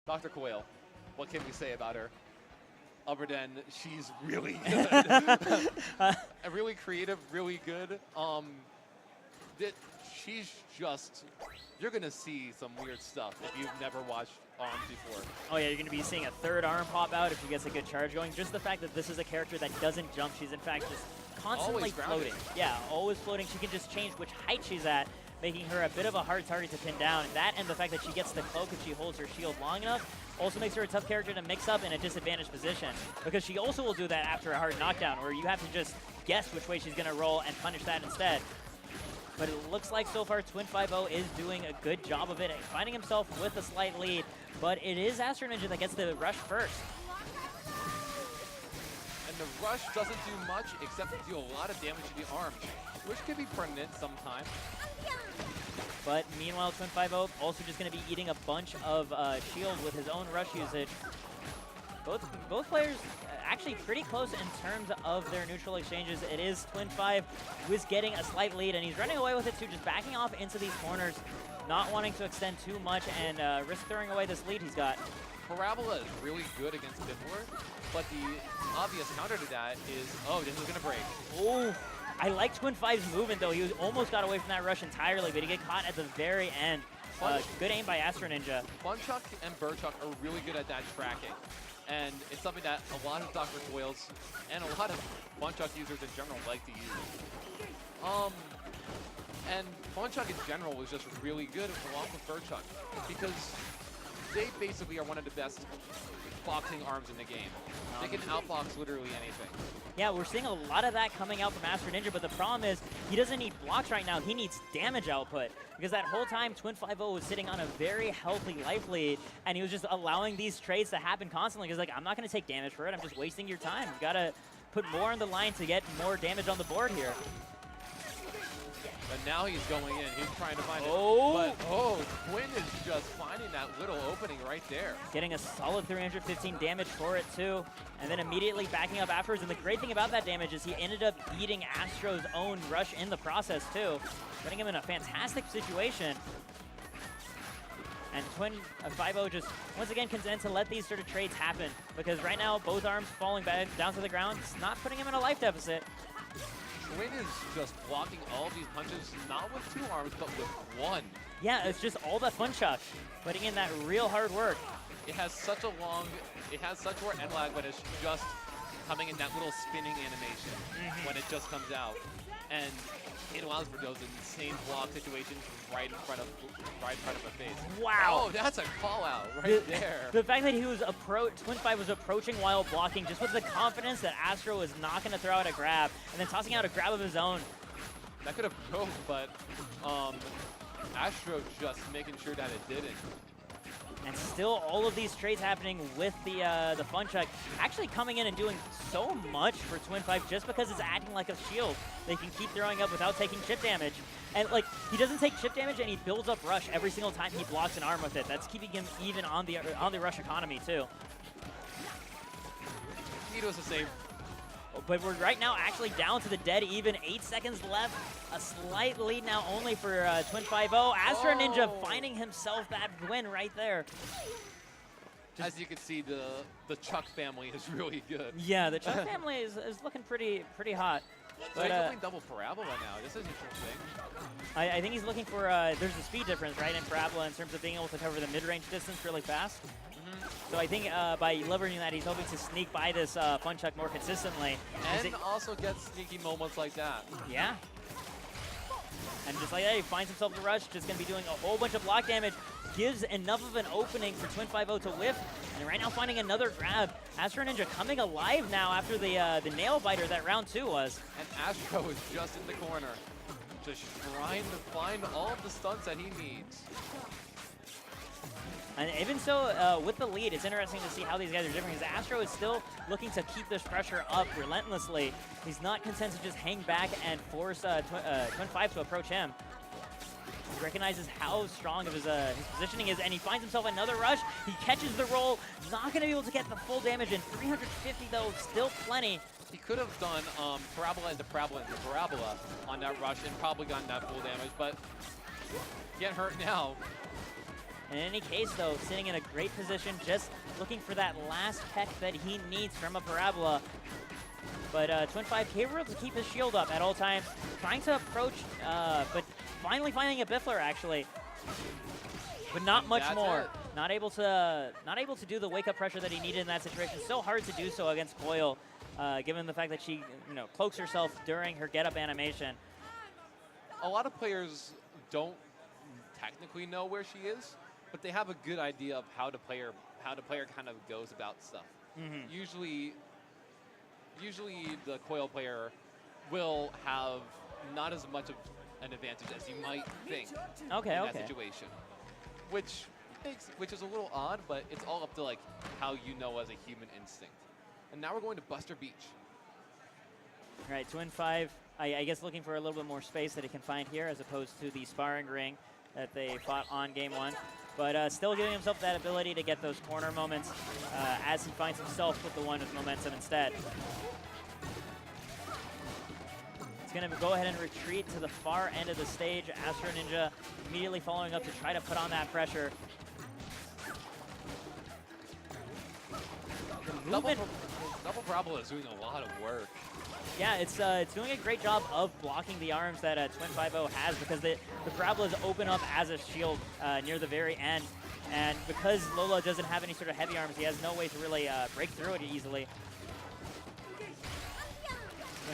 Dr. Coyle, what can we say about her? Other than she's really good. Really creative, really good. She's just, you're gonna see some weird stuff if you've never watched ARMS before. Oh yeah, you're going to be seeing a third arm pop out if she gets a good charge going. Just the fact that this is a character that doesn't jump, she's in fact just constantly floating. Yeah, always floating. She can just change which height she's at, making her a bit of a hard target to pin down. That and the fact that she gets the cloak if she holds her shield long enough also makes her a tough character to mix up in a disadvantaged position, because she also will do that after a hard knockdown, where you have to just guess which way she's going to roll and punish that instead. But it looks like so far Twinedfive0 is doing a good job of it, finding himself with a slight lead. But it is Astronina0 that gets the rush first. And the rush doesn't do much except to deal a lot of damage to the arms, which could be permanent sometimes. But meanwhile, Twinedfive0 also just going to be eating a bunch of shield with his own rush usage. Both players actually pretty close in terms of their neutral exchanges. It is Twinedfive who is getting a slight lead, and he's running away with it too, just backing off into these corners, not wanting to extend too much and risk throwing away this lead he's got. Parabola is really good against Biffler, but the obvious counter to that is, oh, this is going to break. Oh, I like Twinedfive's movement though. He almost got away from that rush entirely, but he get caught at the very end. Good aim by Astronina0. Funchuck and Burchuck are really good at that tracking. And it's something that a lot of Dr. Coyles and a lot of Funchuck users in general like to use. And Funchuck in general was just really good along with Burchuck, because they basically are one of the best boxing arms in the game. They can outbox literally anything. Yeah, we're seeing a lot of that coming out from Astronina0, but the problem is he doesn't need blocks right now. He needs damage output, because that whole time Twinedfive0 was sitting on a very healthy life lead, and he was just allowing these trades to happen constantly. Because like, I'm not going to take damage for it. I'm just wasting your time. You got to put more on the line to get more damage on the board here. But now he's going in. He's trying to find it. But, Twin is just finding that little opening right there. Getting a solid 315 damage for it, too. And then immediately backing up afterwards. And the great thing about that damage is he ended up beating Astro's own rush in the process, too. Putting him in a fantastic situation. And Twinedfive0 just, once again, content to let these sort of trades happen. Because right now, both arms falling back down to the ground, it's not putting him in a life deficit. Twin is just blocking all these punches, not with two arms, but with one. Yeah, it's just all that Funchuck, putting in that real hard work. It has such more end lag, but it's just coming in that little spinning animation when it just comes out. And it allows for those insane block situations right in front of a face. Wow. Oh, that's a call out right there. The fact that he was Twinedfive was approaching while blocking, just with the confidence that Astro is not going to throw out a grab, and then tossing out a grab of his own. That could have broke, but Astro just making sure that it didn't. And still all of these trades happening with the Funchuck actually coming in and doing so much for Twinedfive just because it's acting like a shield. They can keep throwing up without taking chip damage. And like, he doesn't take chip damage and he builds up rush every single time he blocks an arm with it. That's keeping him even on the rush economy too. He was the same. But we're right now actually down to the dead even. 8 seconds left. A slight lead now only for Twinedfive0. Astronina0 finding himself that win right there. As you can see, the Chuck family is really good. Yeah, the Chuck family is looking pretty hot. So he's going double Parabola now. This is interesting. I think he's looking for, there's a speed difference, right, in Parabola in terms of being able to cover the mid-range distance really fast. So I think by leveraging that, he's hoping to sneak by this Funchuck more consistently. And also get sneaky moments like that. Yeah. And just like that, he finds himself the rush, just going to be doing a whole bunch of block damage. Gives enough of an opening for Twinedfive0 to whiff. And right now finding another grab. Astronina0 coming alive now after the nail biter that round 2 was. And Astro is just in the corner, just trying to find all of the stunts that he needs. And even so, with the lead, it's interesting to see how these guys are different, because Astro is still looking to keep this pressure up relentlessly. He's not content to just hang back and force Twinedfive to approach him. He recognizes how strong of his positioning is, and he finds himself another rush. He catches the roll, not going to be able to get the full damage in. 350 though, still plenty. He could have done Parabola into Parabola into Parabola on that rush and probably gotten that full damage, but getting hurt now. In any case, though, sitting in a great position, just looking for that last peck that he needs from a Parabola. But Twinedfive capable to keep his shield up at all times, trying to approach, but finally finding a Biffler, actually. But not much more. Not able to do the wake-up pressure that he needed in that situation. So hard to do so against Coyle, given the fact that she, cloaks herself during her get-up animation. A lot of players don't technically know where she is, but they have a good idea of how the player kind of goes about stuff. Mm-hmm. Usually the Coyle player will have not as much of an advantage as you might think in that situation, which is a little odd, but it's all up to like how you know as a human instinct. And now we're going to Buster Beach. All right, Twinedfive, I guess looking for a little bit more space that he can find here as opposed to the sparring ring that they fought on game 1. But still giving himself that ability to get those corner moments as he finds himself with the one with momentum instead. He's going to go ahead and retreat to the far end of the stage. Astronina0 immediately following up to try to put on that pressure. Double Parabola is doing a lot of work. Yeah, it's doing a great job of blocking the arms that Twinedfive0 has, because the Parabolas open up as a shield near the very end. And because Lola doesn't have any sort of heavy arms, he has no way to really break through it easily.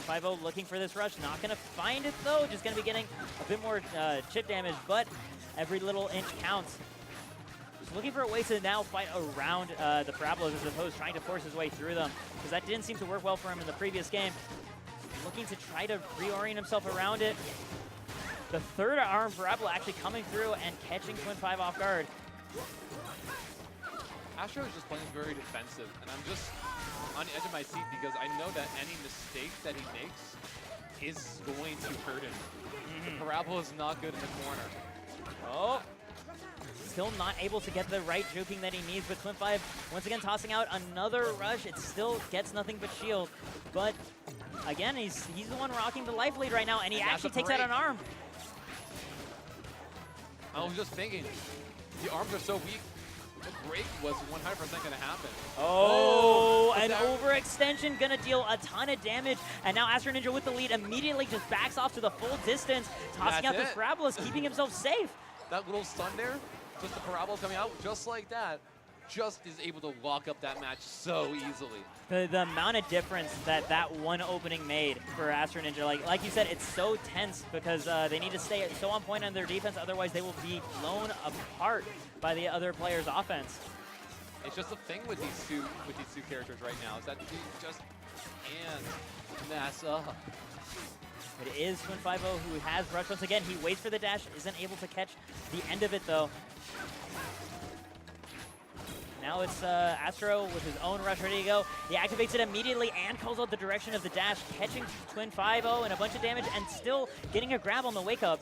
Twinedfive0 looking for this rush, not going to find it though, just going to be getting a bit more chip damage, but every little inch counts. Just looking for a way to now fight around the Parabolas as opposed to trying to force his way through them, because that didn't seem to work well for him in the previous game. Looking to try to reorient himself around it. The third arm Parabola actually coming through and catching Twinedfive off guard. Astro is just playing very defensive, and I'm just on the edge of my seat because I know that any mistake that he makes is going to hurt him. The Parabola is not good in the corner. Oh, still not able to get the right juking that he needs, but Twinedfive once again tossing out another rush. It still gets nothing but shield, but again, he's the one rocking the life lead right now, and he actually takes out an arm. I was just thinking, the arms are so weak, the break was 100% going to happen. Oh, an overextension going to deal a ton of damage, and now Astronina0 with the lead immediately just backs off to the full distance, tossing out the Parabolas, keeping himself safe. That little stun there, just the Parabola coming out just like that, just is able to lock up that match so easily. The amount of difference that one opening made for Astronina0, like you said, it's so tense because they need to stay so on point on their defense, otherwise they will be blown apart by the other player's offense. It's just the thing with these two characters right now is that they just can't mess up. It is Twinedfive0 who has rush once again. He waits for the dash, isn't able to catch the end of it though. Now it's Astro with his own rush ready to go. He activates it immediately and calls out the direction of the dash, catching Twinedfive0 and a bunch of damage and still getting a grab on the wake up.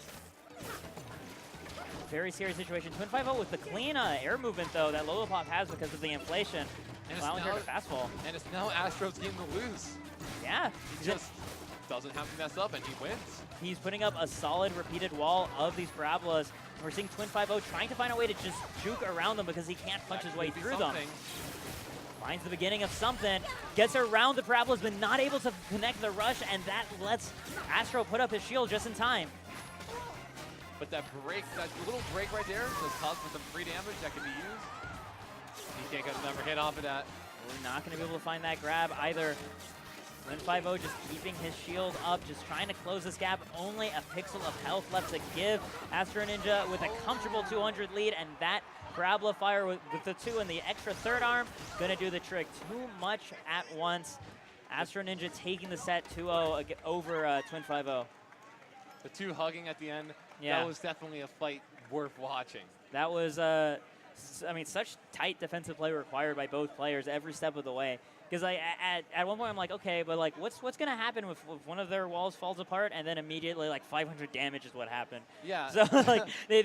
Very serious situation. Twinedfive0 with the clean air movement though that Lola Pop has because of the inflation, allowing her to fast fall. And it's now Astro's game to lose. Yeah. He just doesn't have to mess up and he wins. He's putting up a solid repeated wall of these Parabolas. We're seeing Twinedfive0 trying to find a way to just juke around them because he can't punch his way through them. Finds the beginning of something, gets around the Parabolas, but not able to connect the rush, and that lets Astro put up his shield just in time. But that break, that little break right there, does cause for some free damage that can be used. He can't get another hit off of that. We're not going to be able to find that grab either. Twinedfive0 just keeping his shield up, just trying to close this gap. Only a pixel of health left to give. Astronina0 with a comfortable 200 lead, and that Parabola fire with the 2 and the extra third arm gonna do the trick. Too much at once. Astronina0 taking the set 2-0 over Twinedfive0. The 2 hugging at the end, yeah. That was definitely a fight worth watching. That was, I mean, such tight defensive play required by both players every step of the way. Because at one point I'm like, okay, but like, what's going to happen if one of their walls falls apart, and then immediately like 500 damage is what happened. Yeah. So like they